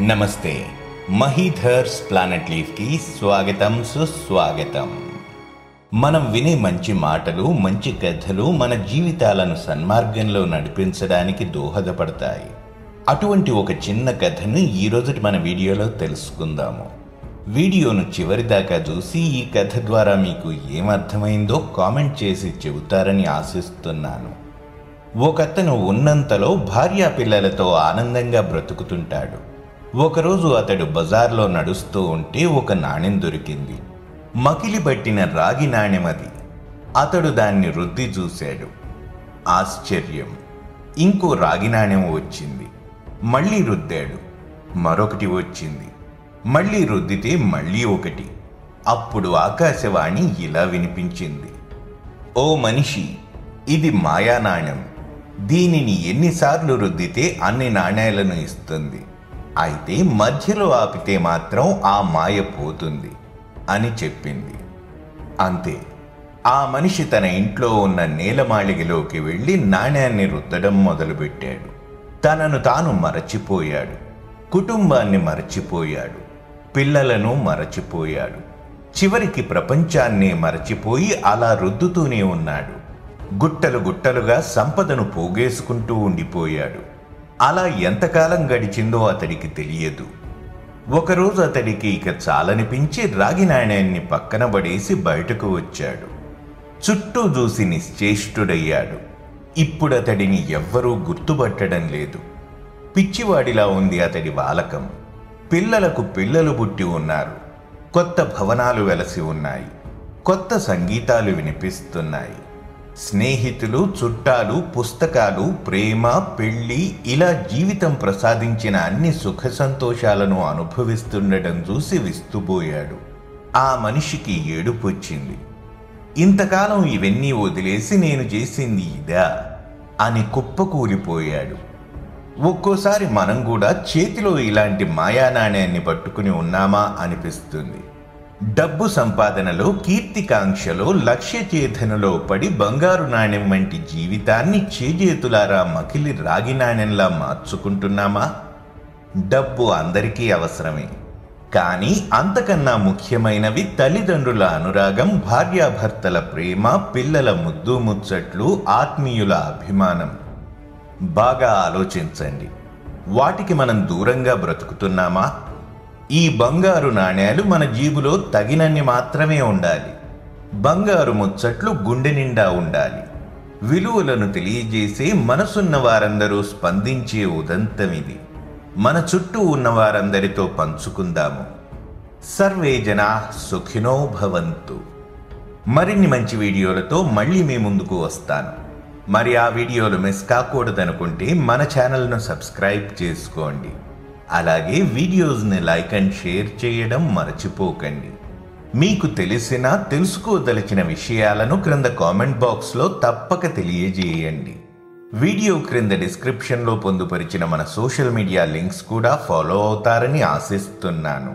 నమస్తే. మహీధర్స్ ప్లానెట్ లీఫ్కి స్వాగతం, సుస్వాగతం. మనం వినే మంచి మాటలు, మంచి కథలు మన జీవితాలను సన్మార్గంలో నడిపించడానికి దోహదపడతాయి. అటువంటి ఒక చిన్న కథను ఈరోజు మన వీడియోలో తెలుసుకుందాము. వీడియోను చివరిదాకా చూసి ఈ కథ ద్వారా మీకు ఏమర్థమైందో కామెంట్ చేసి చెబుతారని ఆశిస్తున్నాను. ఒకతను ఉన్నంతలో భార్యా పిల్లలతో ఆనందంగా బ్రతుకుతుంటాడు. ఒకరోజు అతడు బజార్లో నడుస్తూ ఉంటే ఒక నాణెం దొరికింది. మకిలి పట్టిన రాగి నాణెం అది. అతడు దాన్ని రుద్ది చూశాడు. ఆశ్చర్యం! ఇంకో రాగి నాణెం వచ్చింది. మళ్ళీ రుద్దాడు. మరొకటి వచ్చింది. మళ్ళీ రుద్దితే మళ్ళీ ఒకటి. అప్పుడు ఆకాశవాణి ఇలా వినిపించింది: ఓ మనిషి, ఇది మాయా నాణెం. దీనిని ఎన్నిసార్లు రుద్దితే అన్ని నాణేలను ఇస్తుంది. అయితే మధ్యలో ఆపితే మాత్రం ఆ మాయ పోతుంది అని చెప్పింది. అంతే. ఆ మనిషి తన ఇంట్లో ఉన్న నేలమాళిగలోకి వెళ్ళి నాణ్యాన్ని రుద్దడం మొదలుపెట్టాడు. తనను తాను మరచిపోయాడు. కుటుంబాన్ని మరచిపోయాడు. పిల్లలను మరచిపోయాడు. చివరికి ప్రపంచాన్నే మరచిపోయి అలా రుద్దుతూనే ఉన్నాడు. గుట్టలు గుట్టలుగా సంపదను పోగేసుకుంటూ ఉండిపోయాడు. అలా ఎంతకాలం గడిచిందో అతడికి తెలియదు. ఒకరోజు అతడికి ఇక చాలనిపించి రాగి నాణ్యాన్ని పక్కన పడేసి బయటకు వచ్చాడు. చుట్టూ చూసి నిశ్చేష్టుడయ్యాడు. ఇప్పుడు అతడిని ఎవ్వరూ గుర్తుపట్టడం లేదు. పిచ్చివాడిలా ఉంది అతడి వాలకం. పిల్లలకు పిల్లలు పుట్టి ఉన్నారు. కొత్త భవనాలు వెలసి ఉన్నాయి. కొత్త సంగీతాలు వినిపిస్తున్నాయి. స్నేహితులు, చుట్టాలు, పుస్తకాలు, ప్రేమ, పెళ్లి, ఇలా జీవితం ప్రసాదించిన అన్ని సుఖ సంతోషాలను అనుభవిస్తుండటం చూసి విస్తుపోయాడు. ఆ మనిషికి ఏడుపు వచ్చింది. ఇంతకాలం ఇవన్నీ వదిలేసి నేను చేసింది ఇదా అని కుప్పకూలిపోయాడు. ఒక్కోసారి మనం కూడా చేతిలో ఇలాంటి మాయా నాణ్యాన్ని పట్టుకుని ఉన్నామా అనిపిస్తుంది. డబ్బు సంపాదనలో, కీర్తికాంక్షలో, లక్ష్య చేతనలో పడి బంగారు నాణ్యం వంటి జీవితాన్ని చేజేతులారా మకిలి రాగి నాణ్యంలా మార్చుకుంటున్నామా? డబ్బు అందరికీ అవసరమే. కానీ అంతకన్నా ముఖ్యమైనవి తల్లిదండ్రుల అనురాగం, భార్యాభర్తల ప్రేమ, పిల్లల ముద్దు ముచ్చట్లు, ఆత్మీయుల అభిమానం. బాగా ఆలోచించండి. వాటికి మనం దూరంగా బ్రతుకుతున్నామా? ఈ బంగారు నాణేలు మన జేబులో తగినన్ని మాత్రమే ఉండాలి. బంగారు ముచ్చట్లు గుండె నిండా ఉండాలి. విలువలను తెలియజేసే మనసున్న వారందరూ స్పందించే ఉదంతమిది. మన చుట్టూ ఉన్న వారందరితో పంచుకుందాము. సర్వే జనా సుఖినో భవంతు. మరిన్ని మంచి వీడియోలతో మళ్ళీ మీ ముందుకు వస్తాను. మరి ఆ వీడియోలు మిస్ కాకూడదనుకుంటే మన ఛానల్ను సబ్స్క్రైబ్ చేసుకోండి. అలాగే వీడియోస్ని లైక్ అండ్ షేర్ చేయడం మర్చిపోకండి. మీకు తెలిసిన, తెలుసుకోదలిచిన విషయాలను క్రింద కామెంట్ బాక్స్లో తప్పక తెలియజేయండి. వీడియో క్రింద డిస్క్రిప్షన్లో పొందుపరిచిన మన సోషల్ మీడియా లింక్స్ కూడా ఫాలో అవుతారని ఆశిస్తున్నాను.